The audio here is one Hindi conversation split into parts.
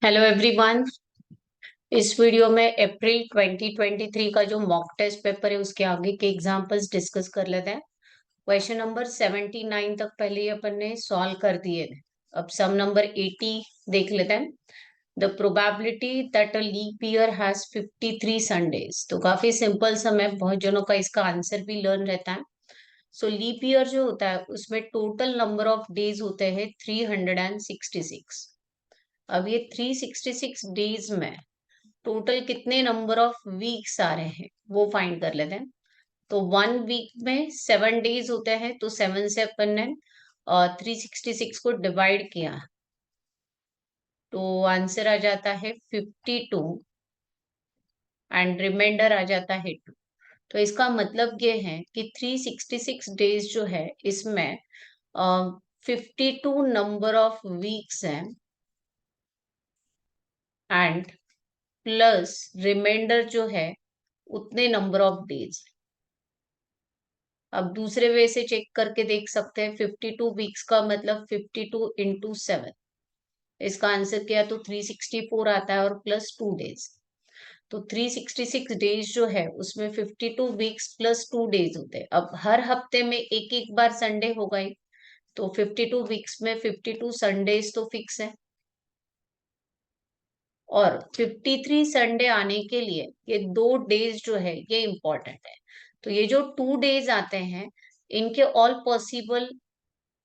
Hello everyone. इस वीडियो में अप्रैल 2023 का जो मॉक टेस्ट पेपर है उसके आगे के एग्जांपल्स डिस्कस कर लेते हैं। क्वेश्चन नंबर 79 तक पहले ही अपन ने सॉल्व कर दिए थे। अब सम नंबर 80 देख लेते हैं। The probability that a leap year has 53 Sundays. तो काफी सिंपल सम है, बहुत जनों का इसका आंसर भी लर्न रहता है। सो लीप ईयर जो होता है उसमें टोटल नंबर ऑफ डेज होते हैं 366। अब ये 366 डेज में टोटल कितने नंबर ऑफ वीक्स आ रहे हैं वो फाइंड कर लेते हैं। तो 1 वीक में 7 डेज होते हैं, तो 7 से अपन ने 366 को डिवाइड किया तो आंसर आ जाता है 52 एंड रिमाइंडर आ जाता है 2। तो इसका मतलब ये है कि 366 डेज जो है इसमें 52 नंबर ऑफ वीक्स हैं एंड प्लस रिमाइंडर जो है उतने नंबर ऑफ डेज। अब दूसरे वे से चेक करके देख सकते हैं, 52 वीक्स का मतलब 52 × 7। इसका आंसर क्या है, तो 364 आता है और प्लस 2 डेज। तो 366 डेज जो है उसमें 52 वीक्स प्लस 2 डेज होते हैं। अब हर हफ्ते में एक एक बार संडे होगा ही, तो 52 वीक्स में 52 संडेज तो फिक्स है। और 53 संडे आने के लिए ये 2 डेज जो है ये इंपॉर्टेंट है। तो ये जो 2 डेज आते हैं इनके ऑल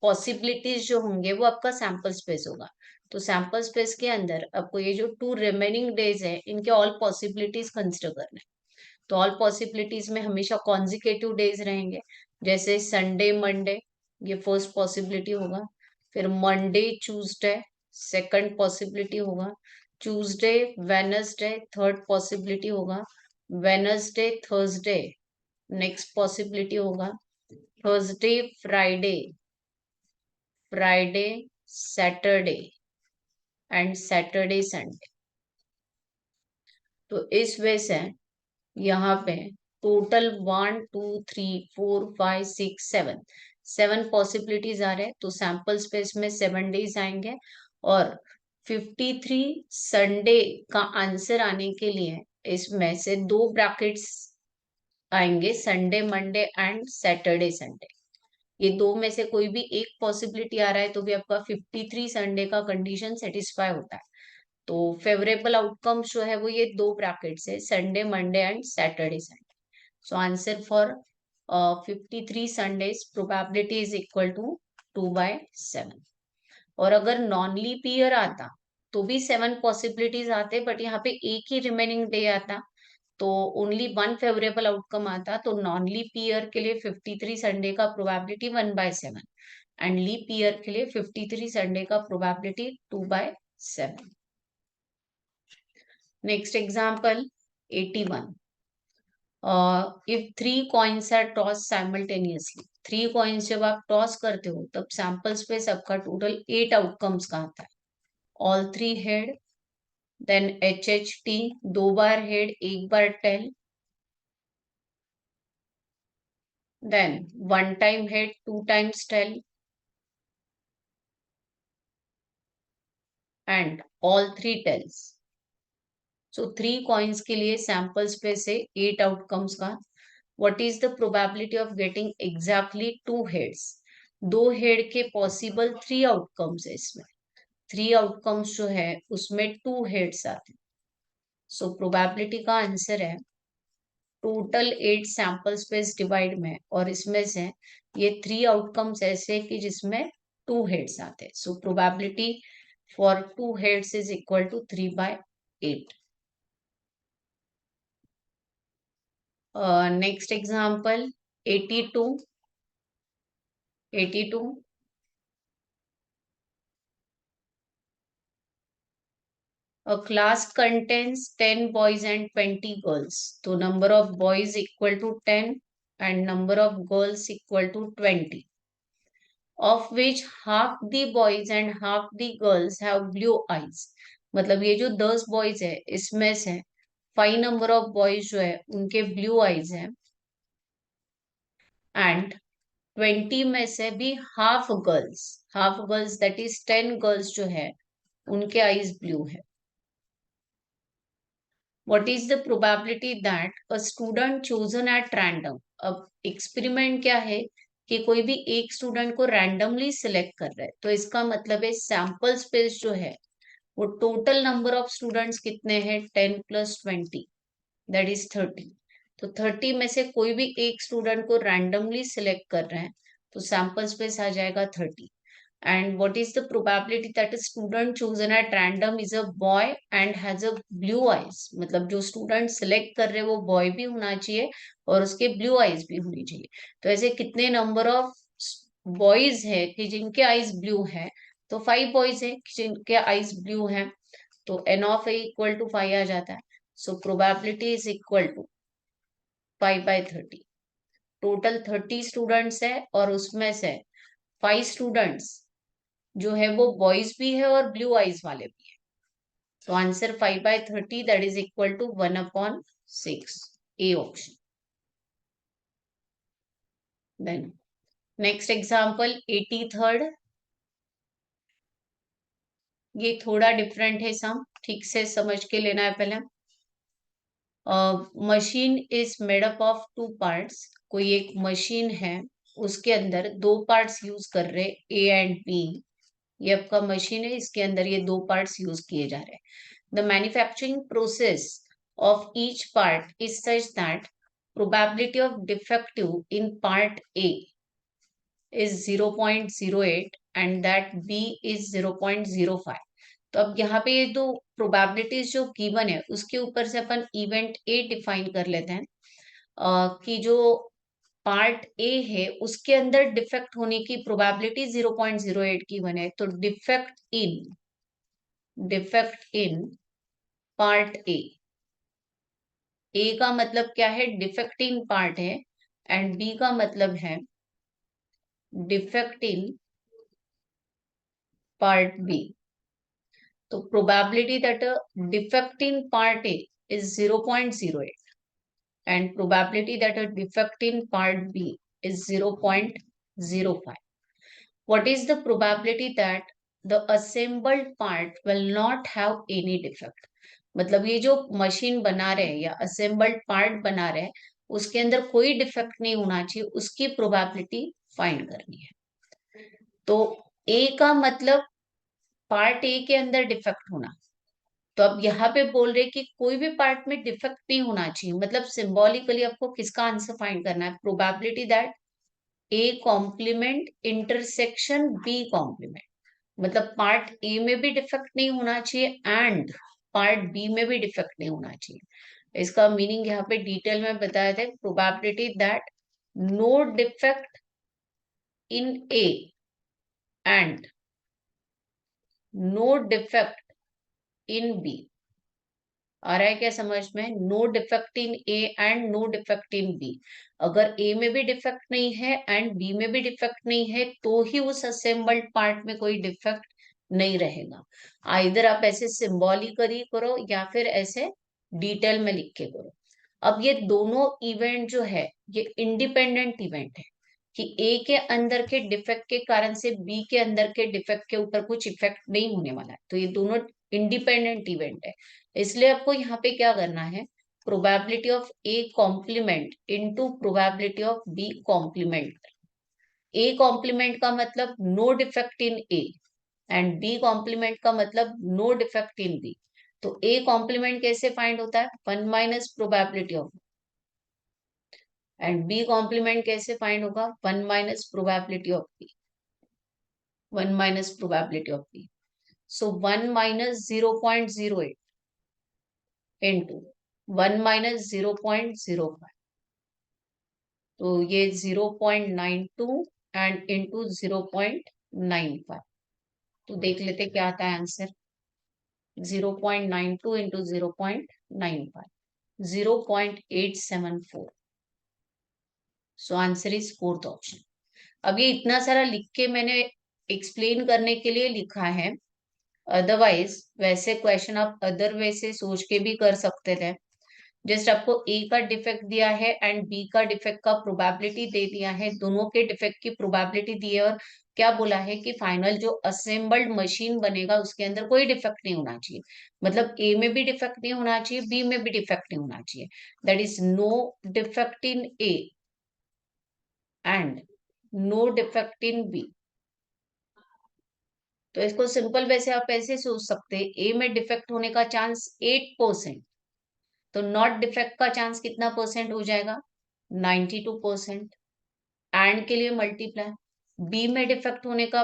पॉसिबिलिटीज जो होंगे वो आपका सैंपल स्पेस होगा। तो सैंपल स्पेस के अंदर आपको ये जो 2 रिमेनिंग डेज है इनके ऑल पॉसिबिलिटीज कंसिडर करना है। तो ऑल पॉसिबिलिटीज में हमेशा कॉन्जिक्यूटिव डेज रहेंगे। जैसे संडे मंडे, ये फर्स्ट पॉसिबिलिटी होगा। फिर मंडे ट्यूसडे सेकंड पॉसिबिलिटी होगा। ट्यूसडे वेनसडे थर्ड पॉसिबिलिटी होगा। वेनसडे थर्सडे नेक्स्ट पॉसिबिलिटी होगा। Thursday Friday, Friday Saturday and Saturday Sunday. तो इस वजह से यहाँ पे टोटल 1 2 3 4 5 6 7 7 पॉसिबिलिटीज आ रहे हैं। तो सैंपल स्पेस में 7 डेज आएंगे और 53 संडे का आंसर आने के लिए इसमें से 2 ब्रैकेट्स आएंगे, Sunday Monday and Saturday Sunday. ये दो में से कोई भी एक पॉसिबिलिटी आ रहा है तो भी आपका 53 संडे का कंडीशन सेटिस्फाई होता है। तो फेवरेबल आउटकम्स जो है वो ये 2 ब्रैकेट है, Sunday Monday and Saturday Sunday. So answer for 53 Sundays probability is equal to 2/7। और अगर नॉन लीप ईयर आता तो भी 7 पॉसिबिलिटीज आते, बट यहाँ पे एक ही रिमेनिंग डे आता तो ओनली 1 फेवरेबल आउटकम आता। तो नॉन लीप ईयर के लिए 53 संडे का प्रोबेबिलिटी 1/7 एंड लीप ईयर के लिए 53 संडे का probability 2/7। Next example 81। If 3 coins are toss simultaneously, 3 coins जब आप टॉस करते हो तब सैंपल स्पेस आपका टोटल 8 आउटकम्स का आता है। ऑल 3 हेड, देन HHT 2 बार हेड 1 बार tail, then 1 time head 2 times tail and all 3 tails. So 3 coins के लिए सैंपल स्पेस है 8 आउटकम्स का। What is the probability of getting exactly 2 heads? 2 head के पॉसिबल 3 आउटकम्स है इसमें। 3 आउटकम्स जो है उसमें 2 हेड्स आते हैं। सो प्रोबेबिलिटी का आंसर है टोटल 8 सैंपल स्पेस डिवाइड में, और इसमें से ये 3 आउटकम्स ऐसे कि जिसमें 2 हेड्स आते हैं। So probability for 2 heads is equal to 3/8। Next example 82। 82, a class contains 10 boys and 20 girls. So number of boys equal to 10 and number of girls equal to 20. Of which half the boys and half the girls have blue eyes. मतलब ये जो 10 बॉयज है इसमें से 5 नंबर ऑफ बॉयज जो है उनके ब्लू आईज हैं एंड 20 में से भी half girls that is 10 girls जो है उनके आईज ब्लू है। What is the probability that a student chosen at random. अब एक्सपेरिमेंट क्या है कि कोई भी एक स्टूडेंट को रैंडमली सिलेक्ट कर रहा है, तो इसका मतलब है सैंपल स्पेस जो है वो टोटल नंबर ऑफ स्टूडेंट्स कितने हैं, 10 + 20, दैट इज 30। तो 30 में से कोई भी एक स्टूडेंट को रैंडमली सिलेक्ट कर रहे हैं, तो सैंपल स्पेस आ जाएगा 30। And what is the probability that a student chosen at random is a boy and has a blue eyes। मतलब जो स्टूडेंट सिलेक्ट कर रहे हैं वो बॉय भी होना चाहिए और उसके ब्लू आईज भी होनी चाहिए। तो ऐसे कितने नंबर ऑफ बॉयज है कि जिनके आईज ब्लू है, तो 5 बॉयज है कि जिनके आईज ब्लू है, तो n of a equal to 5 आ जाता है। So probability is equal to 5/30। Total 30 students है और उसमें से 5 स्टूडेंट्स जो है वो बॉयज भी है और ब्लू आईज वाले भी है। तो answer 5/30 that is equal to 1/6, A option. Then next example 83rd। ये थोड़ा डिफरेंट है, सम ठीक से समझ के लेना है पहले। Machine is made up of 2 parts. कोई एक मशीन है, उसके अंदर 2 पार्ट्स यूज कर रहे ए एंड बी। ये आपका मशीन है, इसके अंदर ये 2 पार्ट्स यूज किए जा रहे हैं। The manufacturing process of each part is such that probability of defective in part A is 0.08 and that B is 0.05। तो अब यहाँ पे ये दो प्रोबेबिलिटीज जो गिवन है उसके ऊपर से अपन इवेंट ए डिफाइन कर लेते हैं। कि जो पार्ट ए है उसके अंदर डिफेक्ट होने की प्रोबेबिलिटी 0.08 की बने, तो डिफेक्ट इन पार्ट ए का मतलब क्या है, डिफेक्ट इन पार्ट है, एंड बी का मतलब है डिफेक्ट इन पार्ट बी। तो probability that defect in part A is 0.08 and probability that a defect in part B is 0.05। What is the probability that the assembled part will not have any defect। मतलब ये जो मशीन बना रहे हैं या असेंबल्ड पार्ट बना रहे हैं उसके अंदर कोई डिफेक्ट नहीं होना चाहिए, उसकी प्रोबेबिलिटी फाइंड करनी है। तो ए का मतलब पार्ट ए के अंदर डिफेक्ट होना। तो अब यहाँ पे बोल रहे कि कोई भी पार्ट में डिफेक्ट नहीं होना चाहिए, मतलब सिंबॉलिकली आपको किसका आंसर फाइंड करना है, probability that A complement intersection B complement. मतलब पार्ट ए में भी डिफेक्ट नहीं होना चाहिए एंड पार्ट बी में भी डिफेक्ट नहीं होना चाहिए। इसका मीनिंग यहाँ पे डिटेल में बताया था, probability that no defect in A and no defect in B. आ रहा है क्या समझ में, no defect in A and no defect in B. अगर ए में भी डिफेक्ट नहीं है एंड बी में भी डिफेक्ट नहीं है तो ही उस असेंबल्ड पार्ट में कोई डिफेक्ट नहीं रहेगा। आइदर आप ऐसे सिंबॉलिकली करो या फिर ऐसे डिटेल में लिख के करो। अब ये दोनों इवेंट जो है ये इंडिपेंडेंट इवेंट है कि ए के अंदर के डिफेक्ट के कारण से बी के अंदर के डिफेक्ट के ऊपर कुछ इफेक्ट नहीं होने वाला है। तो ये दोनों इंडिपेंडेंट इवेंट है, इसलिए आपको यहाँ पे क्या करना है, probability of A complement into probability of B complement. A complement का मतलब no defect in A and B complement का मतलब नो डिफेक्ट इन बी। तो ए कॉम्प्लीमेंट कैसे फाइंड होता है, 1 - probability of, and B complement कैसे फाइंड होगा, 1 - probability of B, 1 - probability of B. So 1 - 0.08 into 1 - 0.05, तो ये 0.92 एंड इंटू 0.95। तो देख लेते क्या आता है answer, 0.92 into 0.95, 0.874। So answer is fourth option. अब ये इतना सारा लिख के मैंने एक्सप्लेन करने के लिए लिखा है, अदरवाइज वैसे क्वेश्चन आप अदर वे से सोच के भी कर सकते थे। जस्ट आपको ए का डिफेक्ट दिया है एंड बी का डिफेक्ट का प्रोबेबिलिटी दे दिया है, दोनों के डिफेक्ट की प्रोबेबिलिटी दी है, और क्या बोला है कि फाइनल जो असेंबल्ड मशीन बनेगा उसके अंदर कोई डिफेक्ट नहीं होना चाहिए। मतलब ए में भी डिफेक्ट नहीं होना चाहिए, बी में भी डिफेक्ट नहीं होना चाहिए। That is no defect in A and no defect in B. तो इसको सिंपल वैसे आप ऐसे सोच सकते हैं, ए में डिफेक्ट होने का चांस 8%, तो नॉट डिफेक्ट का चांस कितना परसेंट हो जाएगा? 92%। एंड के लिए मल्टीप्लाई, बी में डिफेक्ट होने का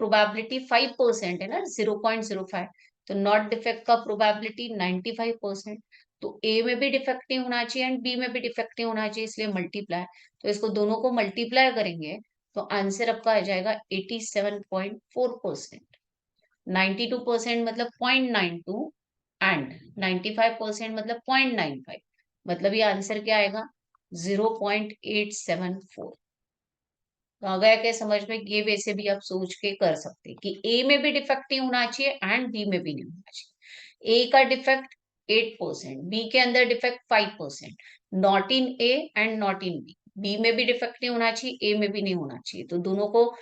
प्रोबेबिलिटी 5% है ना, 0.05, तो नॉट डिफेक्ट का प्रोबेबिलिटी 95%। तो ए में भी डिफेक्ट नहीं होना चाहिए एंड बी में भी डिफेक्ट नहीं होना चाहिए, इसलिए मल्टीप्लाई। तो इसको दोनों को मल्टीप्लाई करेंगे तो आंसर आपका आ जाएगा 87.4%। 92% मतलब 0.92 एंड 95% मतलब 0.95, मतलब ये आंसर क्या आएगा? 0.874। तो आ गया क्या समझ में? ये वैसे भी आप सोच के कर सकते हैं कि ए में भी डिफेक्ट नहीं होना चाहिए एंड बी में भी नहीं होना चाहिए। ए का डिफेक्ट 8%, बी के अंदर डिफेक्ट 5%, not in A and not in B. B में भी डिफेक्ट नहीं होना चाहिए, ए में भी नहीं होना चाहिए, तो दोनों को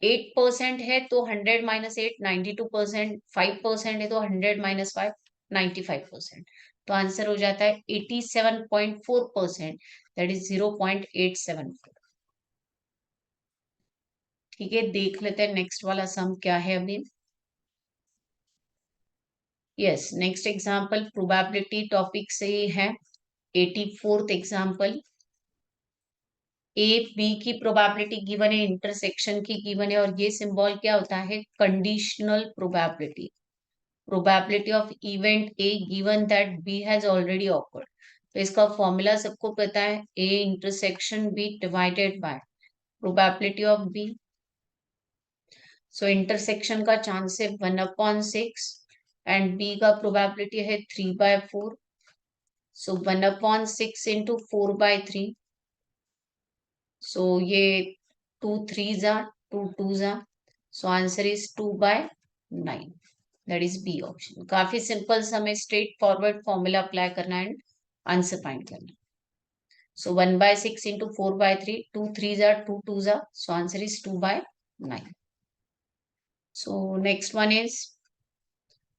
8% है तो 100 - 8 92%, 5% है तो 100 - 5 95%। तो आंसर हो जाता है 87.4%, दैट इज 0.874। ठीक है, देख लेते हैं नेक्स्ट वाला सम क्या है अभी। Yes, next example probability topic से ही है। 84th एग्जांपल, ए बी की प्रोबेबिलिटी गिवन है, इंटरसेक्शन की गिवन है, और ये सिंबल क्या होता है? Conditional probability. Probability of event A given that B has already occurred. तो इसका फॉर्मूला सबको पता है, A intersection B divided by probability of B. So intersection का चांस है 1/6 एंड बी का प्रोबेबिलिटी है 3/4। सो 1/6 इंटू 4/3। सो ये 2 3s are 2 2s are, so answer is 2/9। That is B option. काफी सिंपल सा, हमें स्ट्रेट फॉरवर्ड फॉर्मूला अप्लाई करना है, आंसर फाइंड करना। सो 1/6 into 4/3, 2 3s are 2 2s are, so answer is 2/9। So next one is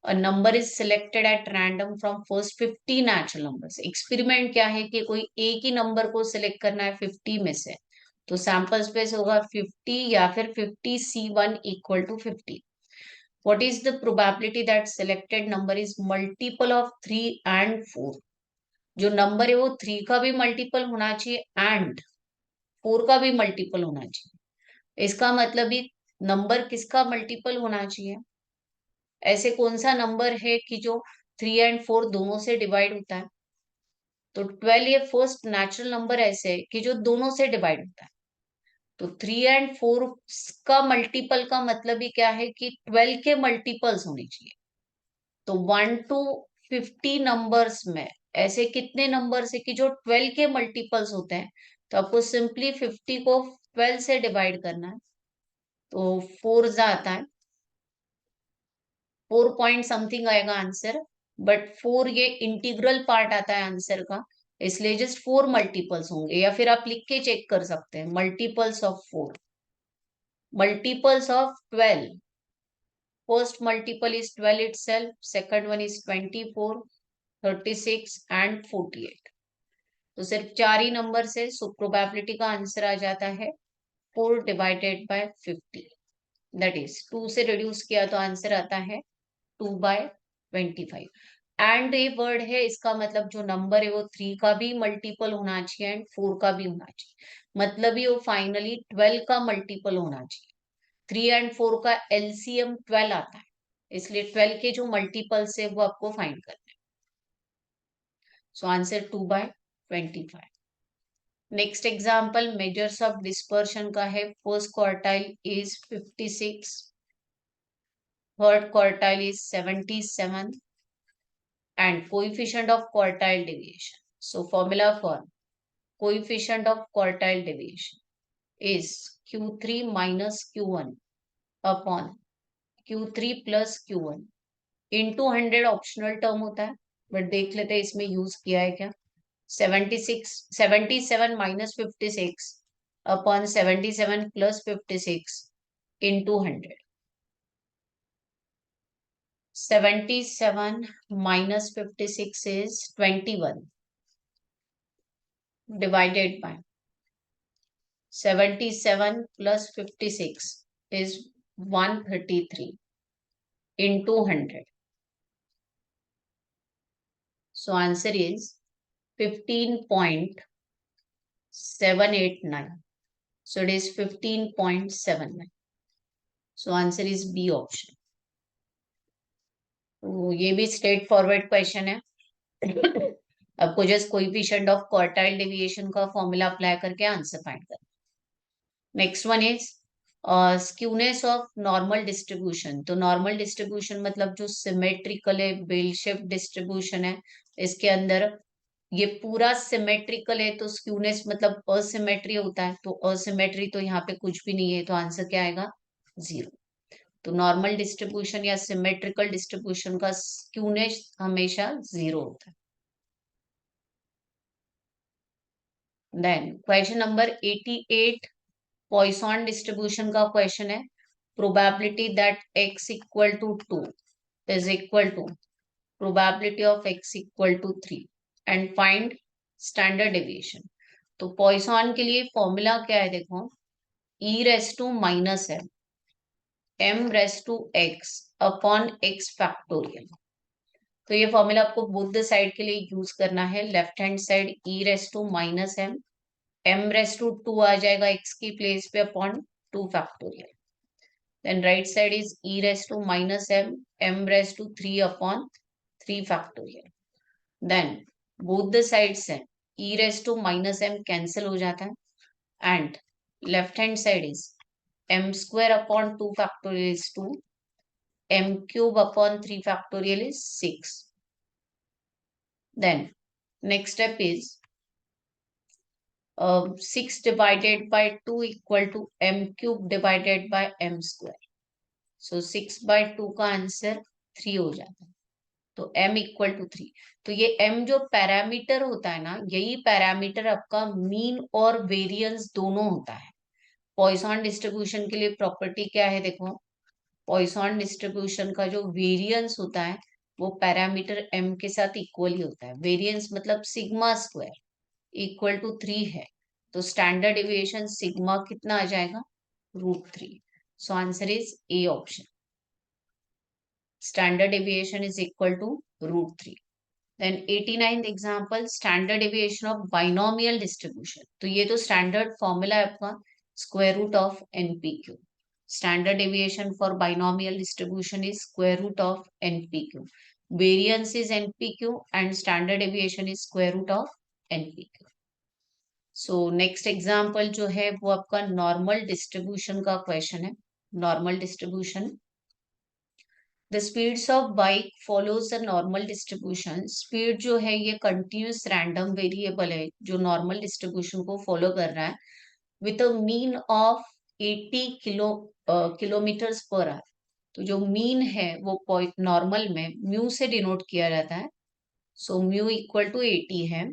a number is selected at random from first 50 natural numbers। Experiment क्या है कि कोई एक ही नंबर को सिलेक्ट करना है 50 में से, तो सैंपल स्पेस होगा 50 या फिर 50C1 equal to 50। What is the probability that selected number is multiple of 3 and 4? जो नंबर है वो 3 का भी मल्टीपल होना चाहिए एंड 4 का भी मल्टीपल होना चाहिए। इसका मतलब ये नंबर किसका मल्टीपल होना चाहिए? ऐसे कौन सा नंबर है कि जो 3 एंड 4 दोनों से डिवाइड होता है? तो 12 ये फर्स्ट नेचुरल नंबर ऐसे है कि जो दोनों से डिवाइड होता है। तो 3 एंड 4 का मल्टीपल का मतलब ही क्या है कि 12 के मल्टीपल्स होने चाहिए। तो 1 to 50 नंबर्स में ऐसे कितने नंबर्स है कि जो 12 के मल्टीपल्स होते हैं? तो आपको सिंपली 50 को 12 से डिवाइड करना है, तो 4 आता है, 4 पॉइंट समथिंग आएगा आंसर। बट 4 ये इंटीग्रल पार्ट आता है आंसर का, इसलिए जस्ट 4 मल्टीपल्स होंगे, या फिर आप लिख के चेक कर सकते हैं multiples of 4, multiples of 12। First multiple is 12 itself, second one is 24, 36 and 48। तो सिर्फ 4 ही नंबर से, सो प्रोबेबिलिटी का आंसर आ जाता है 4 डिवाइडेड बाय 50। दैट इज 2 से रिड्यूस किया तो आंसर आता है 2/25। एंड ये वर्ड है, इसका मतलब जो नंबर है वो 3 का भी मल्टीपल होना चाहिए एंड 4 का भी होना चाहिए, मतलब ही वो फाइनली 12 का मल्टीपल होना चाहिए। 3 एंड 4 का एलसीएम 12 आता है, इसलिए 12 के जो मल्टीपल्स है वो आपको फाइंड करना है। So answer 2/25। Next example measures of dispersion का है। First quartile is 56, third quartile is 77 and coefficient of quartile deviation. So formula for coefficient of quartile deviation is Q3 minus Q1 upon Q3 plus Q1 into 100 optional term होता है, बट देख लेते हैं इसमें यूज किया है क्या। 77 minus 56 upon 77 plus 56 into 100। 77 minus 56 is 21 divided by 77 plus 56 is 133 into 100. So answer is 15.789. So it is 15.79. So answer is B option. तो ये भी स्ट्रेट फॉरवर्ड क्वेश्चन है। आपको just coefficient of quartile deviation का फॉर्मूला अप्लाई करके आंसर फाइंड करना। Next one is skewness of normal distribution. तो नॉर्मल डिस्ट्रीब्यूशन मतलब जो सिमेट्रिकल है, बेल शेप डिस्ट्रीब्यूशन है, इसके अंदर ये पूरा सिमेट्रिकल है तो स्क्यूनेस मतलब असिमेट्री होता है। तो असिमेट्री तो यहाँ पे कुछ भी नहीं है, तो आंसर क्या आएगा, 0। तो नॉर्मल डिस्ट्रीब्यूशन या सिमेट्रिकल डिस्ट्रीब्यूशन का स्क्यूनेस हमेशा 0 होता है। Then question number 88 Poisson distribution का क्वेश्चन है। Probability that x equal to 2 is equal to probability of x equal to 3 and find standard deviation. तो पॉइसन के लिए फॉर्मूला क्या है, देखो, e raise to minus m raise to x upon x factorial. तो ये फॉर्मूला आपको बोथ साइड के लिए यूज करना है। Left hand side e raise to minus m raise to 2 आ जाएगा x की प्लेस पे upon 2 factorial. Then right side is e raised to minus m raised to 3 upon 3 factorial. Then both the sides हैं, e raised to minus m cancel हो जाता है and left hand side is m square upon 2 factorial is 2, m cube upon 3 factorial is 6. Then next step is 6 divided by 2 equal to m cube divided by m square. So 6 by 2 का आंसर 3 हो जाता है। तो m इक्वल टू 3। तो ये m जो पैरामीटर होता है ना, यही पैरामीटर आपका मीन और वेरिएंस दोनों होता है। पॉइसन डिस्ट्रीब्यूशन के लिए प्रॉपर्टी क्या है, देखो, पॉइसन डिस्ट्रीब्यूशन का जो वेरिएंस होता है वो पैरामीटर m के साथ इक्वल ही होता है। वेरिएंस मतलब सिग्मा स्क्वायर इक्वल टू 3 है, तो स्टैंडर्ड डेविएशन सिग्मा कितना आ जाएगा, √3। सो answer is A option, standard deviation is equal to √3. Then 89th example, standard deviation of binomial distribution. तो ये तो standard formula है आपका, square root of NPQ. Standard deviation for binomial distribution is square root of NPQ. Variance is NPQ and standard deviation is square root of NPQ. So next example जो है वो आपका normal distribution का question है। Normal distribution, the speeds of bike follows a normal distribution. Speed जो है ये कंटिन्यूस रैंडम वेरिएबल है जो नॉर्मल डिस्ट्रीब्यूशन को फॉलो कर रहा है with a mean of 80 kilometres per hour. तो जो मीन है वो नॉर्मल में म्यू से डिनोट किया जाता है। सो म्यू इक्वल टू 80 है।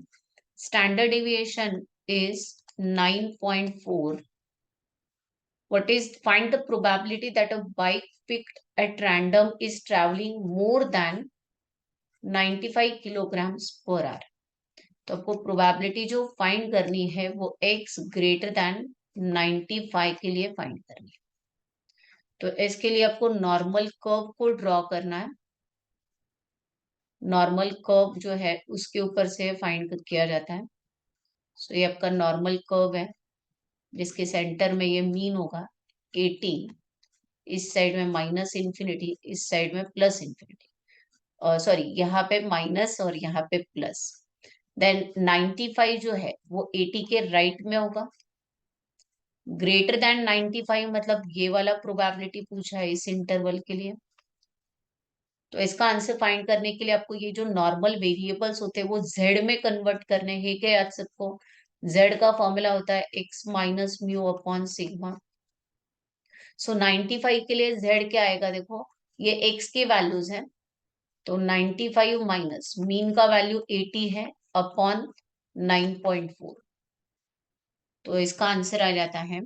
Standard deviation is 9.4. What is, find the probability that a bike picked at random is traveling more than 95 kilograms per hour. तो आपको प्रोबेबिलिटी जो फाइंड करनी है वो x ग्रेटर देन 95 के लिए फाइंड करनी है। तो इसके लिए आपको नॉर्मल कर्व को ड्रॉ करना है। नॉर्मल कर्व जो है उसके ऊपर से फाइंड किया जाता है। सो ये आपका नॉर्मल कर्व है जिसके सेंटर में ये मीन होगा 80, इस साइड में माइनस इंफिनिटी, इस साइड में प्लस इंफिनिटी, सॉरी यहाँ पे माइनस और यहाँ पे प्लस। देन 95 जो है वो 80 के राइट में होगा। ग्रेटर देन 95 मतलब ये वाला प्रोबेबिलिटी पूछा है इस इंटरवल के लिए। तो इसका आंसर फाइंड करने के लिए आपको ये जो नॉर्मल वेरिएबल्स होते हैं वो जेड में कन्वर्ट करने हैं। क्या याद सबको, जेड का फॉर्मूला होता है x minus mu upon sigma. So 95 के लिए z क्या आएगा, देखो ये x की वैल्यूज है तो 95 माइनस मीन का वैल्यू 80 है अपॉन 9.4, तो इसका आंसर आ जाता है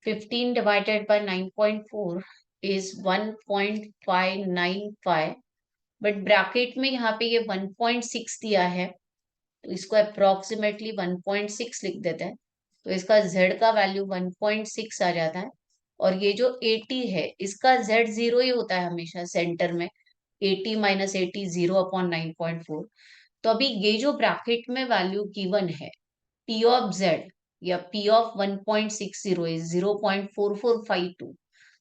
15 divided by 9.4 is 1.595, but bracket में यहाँ पे ये 1.6 दिया है, तो इसको अप्रोक्सीमेटली 1.6 लिख देते हैं, तो इसका z का वैल्यू 1.6 आ जाता है। और ये जो 80 है इसका z 0 ही होता है हमेशा सेंटर में, 80 माइनस 80 0/9.4। तो अभी ये जो ब्रैकेट में वैल्यू गिवन है p ऑफ z या p ऑफ 1.60 इज 0.4452,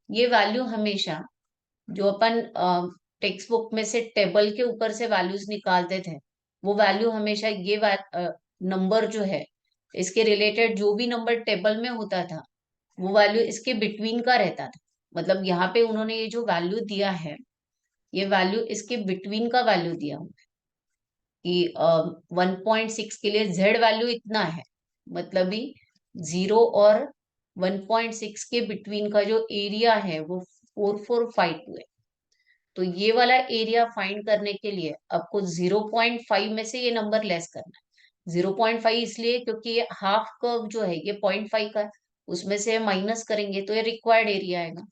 ये वैल्यू हमेशा जो अपन टेक्स्ट बुक में से टेबल के ऊपर से वैल्यूज निकालते थे, वो वैल्यू हमेशा ये नंबर जो है इसके रिलेटेड जो भी नंबर टेबल में होता था वो वैल्यू इसके बिटवीन का रहता था। मतलब यहाँ पे उन्होंने ये जो वैल्यू दिया है, ये वैल्यू इसके बिटवीन का वैल्यू दिया हुआ है कि 1.6 के लिए z वैल्यू इतना है, मतलब ही 0 और 1.6 के बिटवीन का जो एरिया है वो 4452 है। तो ये वाला एरिया फाइंड करने के लिए आपको 0.5 में से ये नंबर लेस करना है। 0.5 इसलिए क्योंकि ये हाफ कर्व जो है ये 0.5 का है, उसमें से माइनस करेंगे तो ये रिक्वायर्ड एरिया आएगा।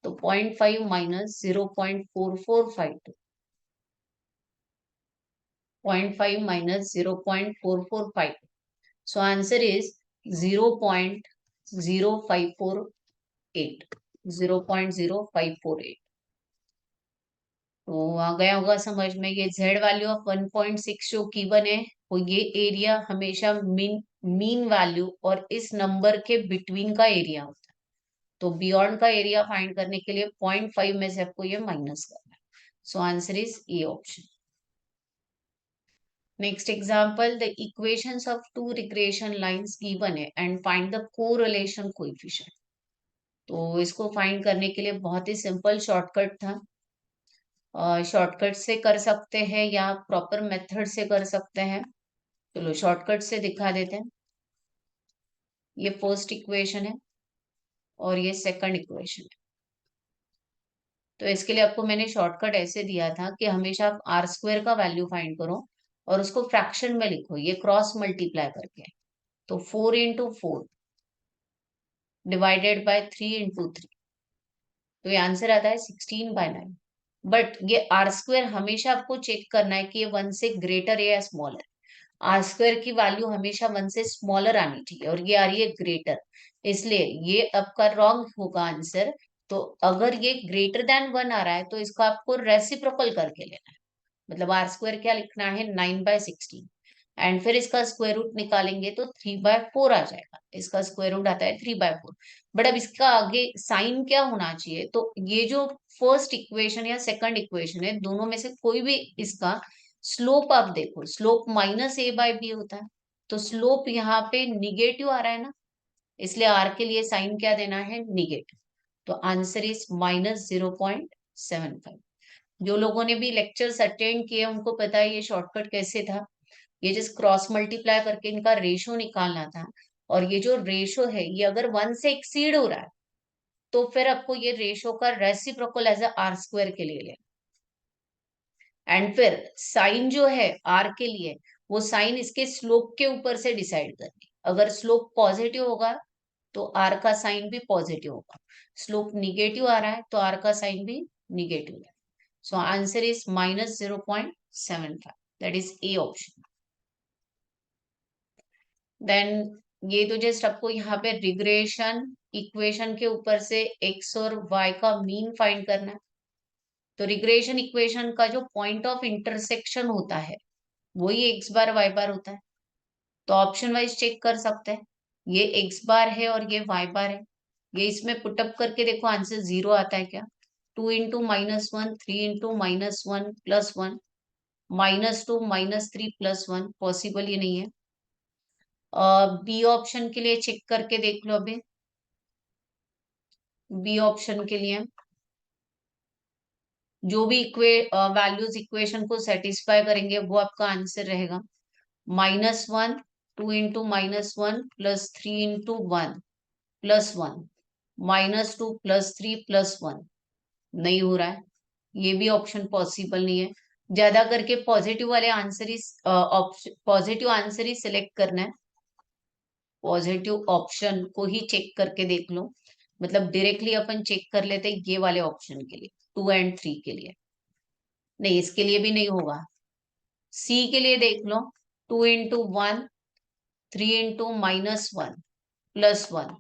तो 0.5 minus 0.4452, 0.5 minus 0.445. So answer is 0.0548, 0.0548। तो आ गया होगा समझ में, ये z वैल्यू ऑफ 1.6 जो गिवन है वो ये एरिया हमेशा मीन वैल्यू और इस नंबर के बिटवीन का एरिया होता है। तो बियॉन्ड का एरिया फाइंड करने के लिए 0.5 में से आपको ये माइनस करना है। So answer is A option. Next example, the equations of two regression lines given है and find the correlation coefficient। तो इसको फाइंड करने के लिए बहुत ही सिंपल शॉर्टकट था, शॉर्टकट से कर सकते हैं या प्रॉपर मेथड से कर सकते हैं। चलो शॉर्टकट से दिखा देते हैं। ये फर्स्ट इक्वेशन है और ये सेकंड इक्वेशन है। तो इसके लिए आपको मैंने शॉर्टकट ऐसे दिया था कि हमेशा आप आर स्क्वायर का वैल्यू फाइंड करो और उसको फ्रैक्शन में लिखो, ये क्रॉस मल्टीप्लाई करके। तो 4 × 4 डिवाइडेड बाय 3 × 3, तो ये आंसर आता है 16/9। बट ये आर स्क्वायर हमेशा आपको चेक करना है कि ये 1 से ग्रेटर है या स्मॉलर। आर स्क्वायर की वैल्यू हमेशा 1 से स्मॉलर आनी चाहिए और ये आ रही है ग्रेटर, इसलिए ये आपका रॉन्ग होगा आंसर। तो अगर ये ग्रेटर देन 1 आ रहा है तो इसको आपको रेसिप्रोकल करके लेना है। मतलब आर स्क्वायर क्या लिखना है, 9/16, एंड फिर इसका स्क्वायर रूट निकालेंगे तो 3/4 आ जाएगा। इसका स्क्वायर रूट आता है 3/4। बट अब इसका आगे साइन क्या होना चाहिए, तो ये जो फर्स्ट इक्वेशन या सेकंड इक्वेशन है दोनों में से कोई भी इसका स्लोप आप देखो, स्लोप -a/b होता है, तो स्लोप यहाँ पे निगेटिव आ रहा है ना, इसलिए आर के लिए साइन क्या देना है, निगेटिव। तो आंसर इज -0.75। जो लोगों ने भी लेक्चर्स अटेंड किए उनको पता है ये शॉर्टकट कैसे था। ये जिस क्रॉस मल्टीप्लाई करके इनका रेशो निकालना था, और ये जो रेशो है ये अगर 1 से एक्सीड हो रहा है तो फिर आपको ये रेशो का रेसिप्रोकल एज आर स्क्वायर के लिए लेना। एंड फिर साइन जो है आर के लिए, वो साइन इसके स्लोप के ऊपर से डिसाइड करनी। अगर स्लोप पॉजिटिव होगा तो आर का साइन भी पॉजिटिव होगा, स्लोप निगेटिव आ रहा है तो आर का साइन भी निगेटिव है। So answer is -0.75, that is A option. Then ये तो जस्ट आपको यहाँ पे रिग्रेशन इक्वेशन के ऊपर से x और y का मीन फाइंड करना है। तो रिग्रेशन इक्वेशन का जो पॉइंट ऑफ इंटरसेक्शन होता है वही x बार y बार होता है। तो ऑप्शन वाइज चेक कर सकते हैं, ये x बार है और ये y बार है। ये इसमें पुटअप करके देखो आंसर 0 आता है क्या। 2 × -1, 3 × -1 +1, -2 -3 +1, पॉसिबल ये नहीं है। बी ऑप्शन के लिए चेक करके देख लो। अभी बी ऑप्शन के लिए जो भी वैल्यूज इक्वेशन को सेटिस्फाई करेंगे वो आपका आंसर रहेगा। -1, 2 × -1 +3 × 1 +1, -2 +3 +1, नहीं हो रहा है। ये भी ऑप्शन पॉसिबल नहीं है। ज्यादा करके पॉजिटिव वाले आंसर ही पॉजिटिव आंसर ही सिलेक्ट करना है। पॉजिटिव ऑप्शन को ही चेक करके देख लो, मतलब डायरेक्टली अपन चेक कर लेते हैं ये वाले ऑप्शन के लिए, 2 एंड 3 के लिए। नहीं, इसके लिए भी नहीं होगा। सी के लिए देख लो, 2 into 1, 3 into -1 +1,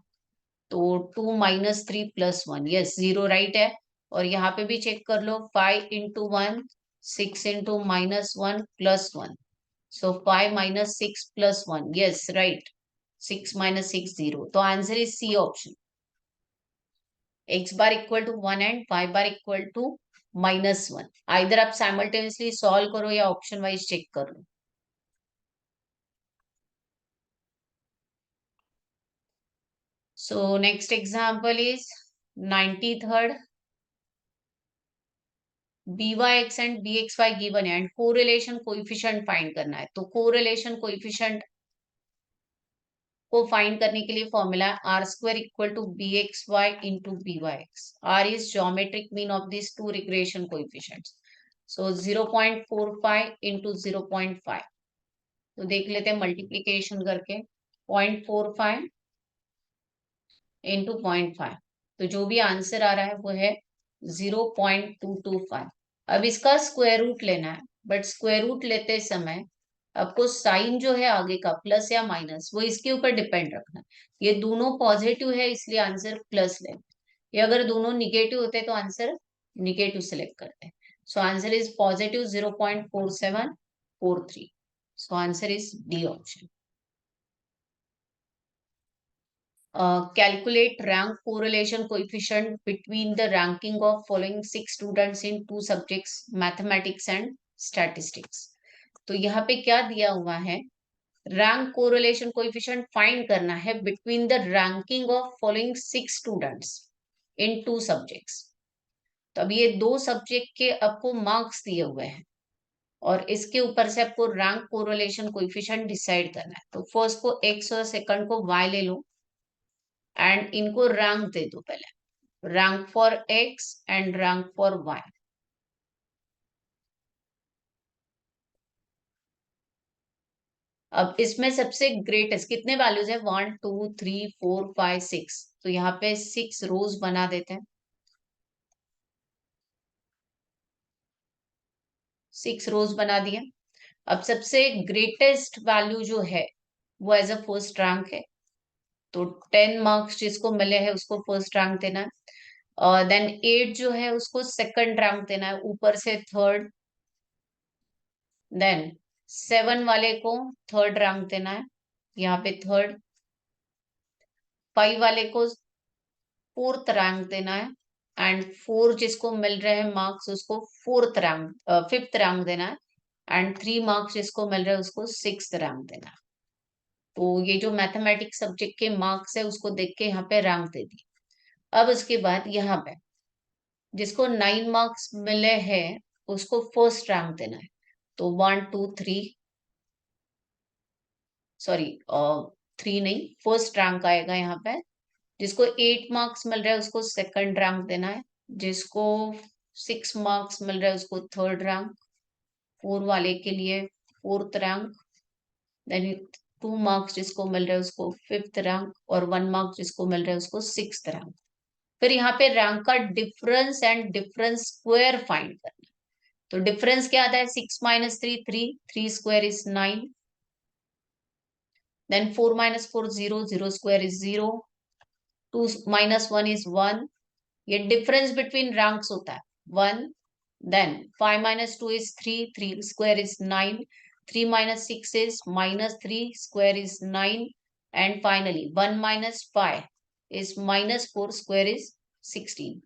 तो 2 - 3 +1, यस, 0 राइट है। और यहाँ पे भी चेक कर लो, 5 into 1, 6 into -1 +1, so 5 - 6 +1, yes right, 6 - 6 0, तो answer is C option. x bar equal to 1 and y bar equal to -1। Either आप साइमल्टेनियसली सॉल्व करो या ऑप्शन वाइज चेक कर लो। So next example is 93rd, by(x) and bxy given है एंड कोरिलेशन कोएफिशिएंट फाइंड करना है। तो कोरिलेशन कोएफिशिएंट को फाइंड करने के लिए फॉर्मूला है r² equal to bxy into byx। r is geometric mean of this two regression coefficients, so 0.45 into 0.5। तो देख लेते हैं मल्टीप्लीकेशन करके, 0.45 इंटू 0.5, तो जो भी आंसर आ रहा है वो है 0.225। अब इसका स्क्वायर रूट लेना है, बट स्क्वायर रूट लेते समय आपको साइन जो है आगे का प्लस या माइनस वो इसके ऊपर डिपेंड रखना है। ये दोनों पॉजिटिव है इसलिए आंसर प्लस लेना, ये अगर दोनों निगेटिव होते तो आंसर निगेटिव सिलेक्ट करते हैं। सो answer is positive 0.4743, so answer is D option. Calculate rank correlation coefficient between the ranking of following 6 students in 2 subjects, mathematics and statistics। तो यहाँ पे क्या दिया हुआ है, रैंक कोरिलेशन कोएफिशिएंट फाइंड करना है between the ranking of following 6 students in 2 subjects. तो अब ये 2 सब्जेक्ट के आपको मार्क्स दिए हुए हैं और इसके ऊपर से आपको रैंक कोरिलेशन कोएफिशिएंट डिसाइड करना है। तो फर्स्ट को x और सेकंड को y ले लो एंड इनको रैंक दे दो पहले, rank for x and rank for y। अब इसमें सबसे ग्रेटेस्ट कितने वैल्यूज है, 1 2 3 4 5 6, तो यहाँ पे 6 रोज बना देते हैं, 6 रोज बना दिया। अब सबसे ग्रेटेस्ट वैल्यू जो है वो एज अ फर्स्ट रैंक है, तो 10 मार्क्स जिसको मिले हैं उसको फर्स्ट रैंक देना है। देन 8 जो है उसको सेकंड रैंक देना है, ऊपर से थर्ड। देन 7 वाले को थर्ड रैंक देना है, यहाँ पे थर्ड। 5 वाले को फोर्थ रैंक देना है एंड 4 जिसको मिल रहे हैं मार्क्स उसको फिफ्थ रैंक देना है एंड 3 मार्क्स जिसको मिल रहे हैं उसको सिक्स्थ रैंक देना है। तो ये जो मैथमेटिक्स सब्जेक्ट के मार्क्स है उसको देख के यहाँ पे रैंक दे दी। अब उसके बाद यहाँ पे जिसको 9 मार्क्स मिले हैं उसको फर्स्ट रैंक देना है, तो 1 2 3, सॉरी 3 नहीं, फर्स्ट रैंक आएगा यहाँ पे। जिसको 8 मार्क्स मिल रहा है उसको सेकंड रैंक देना है, जिसको 6 मार्क्स मिल रहा है उसको थर्ड रैंक, 4 वाले के लिए फोर्थ रैंक, देन 2 मार्क्स जिसको मिल रहा है उसको फिफ्थ रैंक और 1 मार्क्स जिसको मिल रहा है उसको सिक्स्थ रैंक। फिर यहाँ पे रैंक का difference and difference square find करना है। तो डिफरेंस क्या आता है, 6 - 3 3, 3 square is 9, then 4 - 4 0, 0 square is 0, 2 - 1 is 1। ये डिफरेंस बिटवीन रैंक्स होता है 1। Then 5 - 2 is 3, 3 square is 9, 3 - 6 is -3 square is 9, and finally 1 - 5 is -4 square is 16।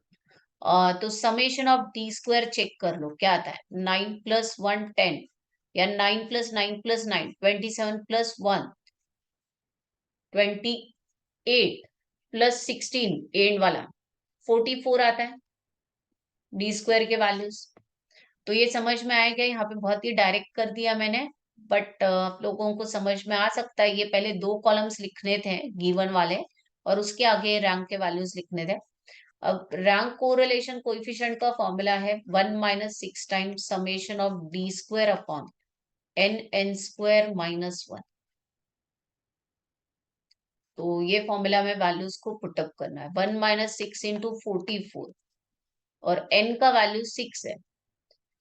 तो summation of D square check कर लो क्या आता है, 9 + 1 10, या 9 + 9 + 9 27 + 1 28 + 16 एंड वाला 44 आता है डी स्क्वायर के वैल्यूज। तो ये समझ में आएगा, यहाँ पे बहुत ही डायरेक्ट कर दिया मैंने, बट आप लोगों को समझ में आ सकता है। ये पहले 2 कॉलम्स लिखने थे गिवन वाले और उसके आगे रैंक के वैल्यूज लिखने थे। अब रैंक कोरिलेशन कोएफिशिएंट का फॉर्मूला है 1 minus 6 times summation of D square upon N square minus 1। तो ये फॉर्मूला में वैल्यूज को पुटअप करना है। 1 माइनस 6 इंटू 44 और n का वैल्यू 6 है,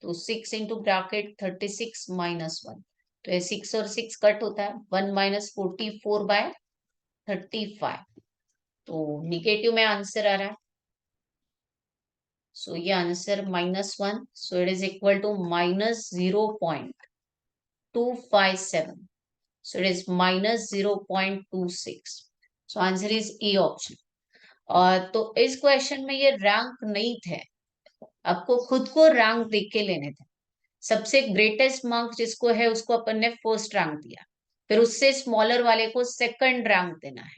तो 6 इंटू ब्रैकेट 36 माइनस 1। तो ये 6 और 6 कट होता है, 1 माइनस 44 बाय 35। तो निगेटिव में आंसर आ रहा है, सो ये answer -1, so it is equal to -0.257, so it is -0.26, so answer is E option। तो इस क्वेश्चन में ये रैंक नहीं थे, आपको खुद को रैंक देख के लेने थे। सबसे ग्रेटेस्ट मार्क्स जिसको है उसको अपन ने फर्स्ट रैंक दिया, फिर उससे स्मॉलर वाले को सेकंड रैंक देना है।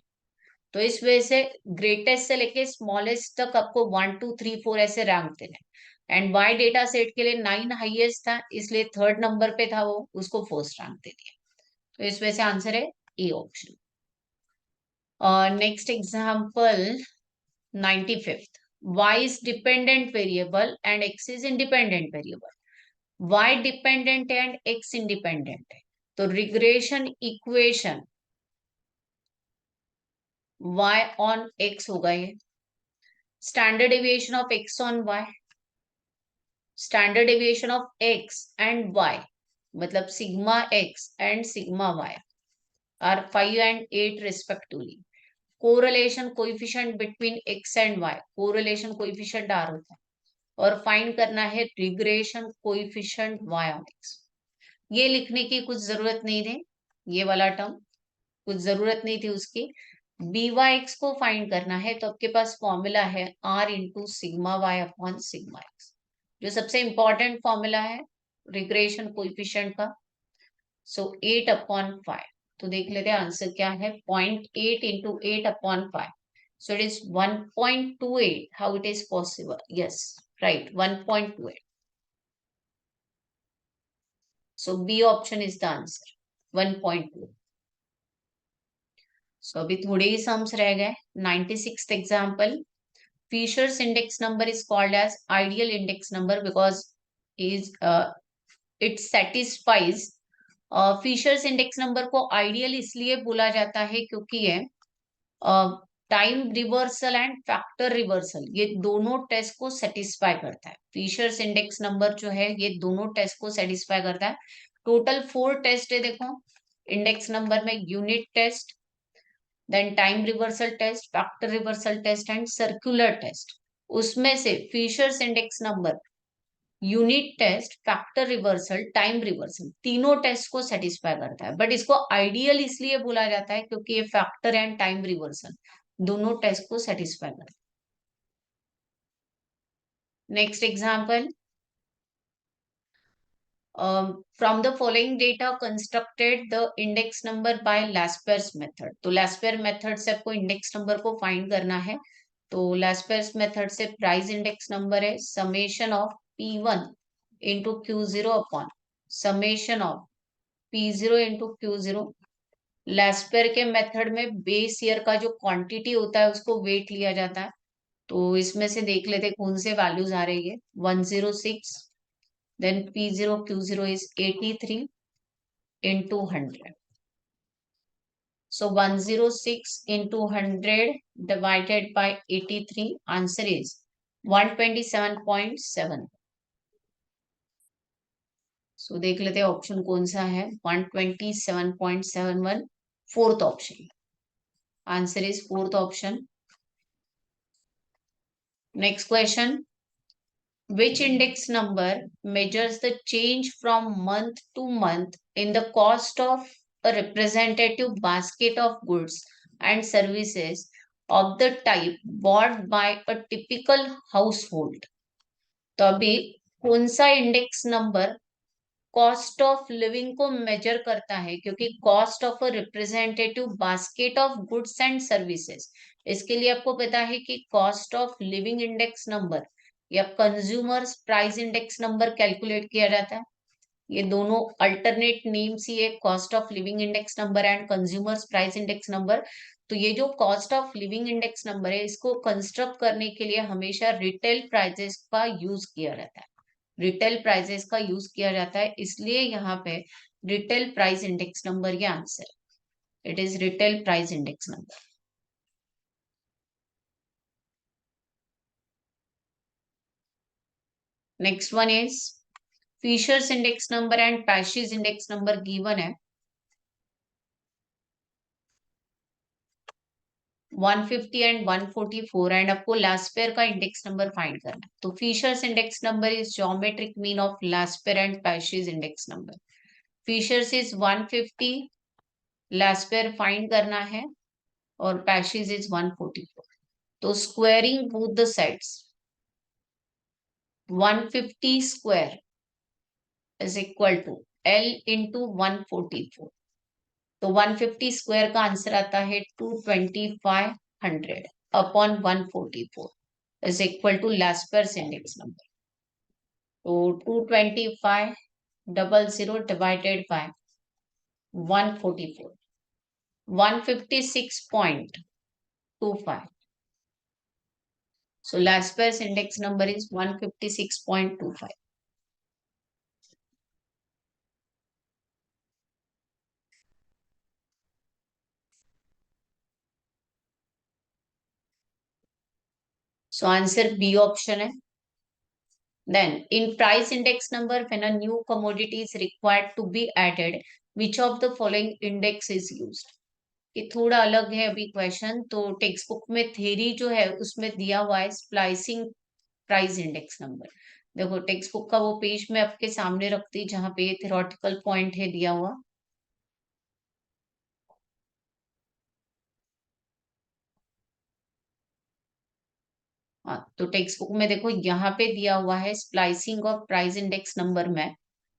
तो इस वजह से ग्रेटेस्ट से लेके स्मॉलेस्ट तक आपको 1 2 3 4 ऐसे रैंक देना है। एंड वाई डेटा सेट के लिए 9 हाईएस्ट था, इसलिए थर्ड नंबर पे था वो, उसको फर्स्ट रैंक दे दिया। तो इस वजह से आंसर है A option. Next example 95th, y is dependent variable and x is independent variable। y dependent है एंड x इंडिपेंडेंट है, तो regression equation y on x होगा ये। Standard deviation of x on y, standard deviation of x and y, मतलब sigma x and sigma y are 5 and 8 respectively. Correlation coefficient between x and y, correlation coefficient r होता है, और फाइंड करना है regression coefficient y on x। ये लिखने की कुछ जरूरत नहीं थी, ये वाला टर्म कुछ जरूरत नहीं थी उसकी। बी वाई एक्स को फाइंड करना है, तो आपके पास फॉर्मूला है r into sigma Y upon sigma X, जो सबसे इंपॉर्टेंट फॉर्मूला है रिग्रेशन कोएफिशिएंट का। सो 8/5, तो देख लेते हैं आंसर क्या है। 0.8 into 8/5, so it is 1.28। how it is possible? yes, right, 1.28। so B option is the answer, 1.2। so अभी थोड़े ही सम्स रह गए। 96th example, Fisher's index number is called as ideal index number because is it satisfies। Fisher's index number को आइडियल इसलिए बोला जाता है क्योंकि ये time reversal and factor reversal, ये दोनों टेस्ट को सेटिस्फाई करता है। फिशर्स इंडेक्स नंबर जो है ये दोनों टेस्ट को सेटिस्फाई करता है। टोटल 4 टेस्ट है देखो इंडेक्स नंबर में, unit test, then time reversal test, factor reversal test and circular test. उसमें से Fisher's index number unit test, factor reversal, time reversal, तीनों टेस्ट को सेटिस्फाई करता है। बट इसको आइडियल इसलिए बोला जाता है क्योंकि ये फैक्टर एंड टाइम रिवर्सल दोनों टेस्ट को सेटिस्फाई करता है। Next example, from the following data constructed the index number by Laspeyres method. तो लैस्पेयर मेथड से आपको इंडेक्स नंबर को फाइंड करना है। तो लैस्पेयर्स मेथड से प्राइस इंडेक्स नंबर है summation of P1 into Q0 upon summation of P0 into Q0। लैस्पेयर के मेथड में बेस ईयर का जो क्वांटिटी होता है उसको वेट लिया जाता है। तो इसमें से देख लेते हैं कौन से वैल्यूज आ रही है। 106, then P0 Q0 is 83 into 100, so 106 into 100 divided by 83, answer is 127.7। सो देख लेते हैं ऑप्शन कौन सा है, 127.71, fourth option, answer is fourth option. Next question, which index number measures the change from month to month in the cost of a representative basket of goods and services of the type bought by a typical household। तो अभी कौन सा index number cost of living को मेजर करता है, क्योंकि cost of a representative basket of goods and services, इसके लिए आपको पता है कि cost of living index number या consumers price index number calculate किया जाता है। ये दोनों अल्टरनेट नेम्स ही है, cost of living index number and consumers price index number. तो ये जो cost of living index number है, इसको कंस्ट्रक्ट करने के लिए हमेशा रिटेल प्राइसेस का यूज किया जाता है। रिटेल प्राइसेस का यूज किया जाता है, इसलिए यहाँ पे रिटेल प्राइस इंडेक्स नंबर ये answer, it is retail price index number. Next one is Fisher's index number and Paasche's index number given है 150 एंड 144 एंड आपको लास्ट पेयर का इंडेक्स नंबर फाइंड करना है। तो Fisher's index number is geometric mean of Laspeyres and Paasche's index number. Fisher's is 150, Laspeyres find करना है, और पैशिज इज 144। तो squaring both the sets, 150 square is equal to L into 144। तो 150 स्क्वायर का आंसर आता है 22500 upon 144 is equal to Laspeyres index number. तो 22500 divided by 144, 156.25। So last pair's index number is 156.25. So answer B option है. Then in price index number, when a new commodity is required to be added, which of the following index is used? ये थोड़ा अलग है अभी क्वेश्चन। तो टेक्स्ट बुक में थ्योरी जो है उसमें दिया हुआ है स्प्लाइसिंग प्राइस इंडेक्स नंबर। देखो टेक्स्ट बुक का वो पेज मैं आपके सामने रखती जहां पे ये थ्योरेटिकल पॉइंट है दिया हुआ। हाँ, तो टेक्स्ट बुक में देखो यहाँ पे दिया हुआ है splicing of price index number में।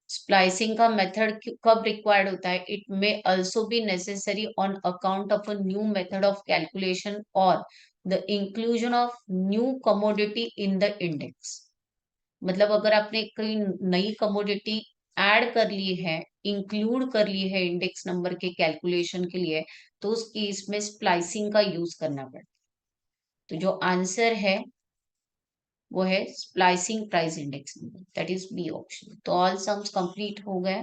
स्प्लाइसिंग का मेथड कब रिक्वायर्ड होता है? It may also be necessary on account of a new method of calculation और the inclusion of new commodity in the index. मतलब अगर आपने कोई नई कमोडिटी ऐड कर ली है, इंक्लूड कर ली है इंडेक्स नंबर के कैलकुलेशन के लिए, तो उस केस में स्प्लाइसिंग का यूज करना पड़ता है। तो जो आंसर है वो है splicing price index number, that is B option. तो ऑल सम्स कंप्लीट हो गए।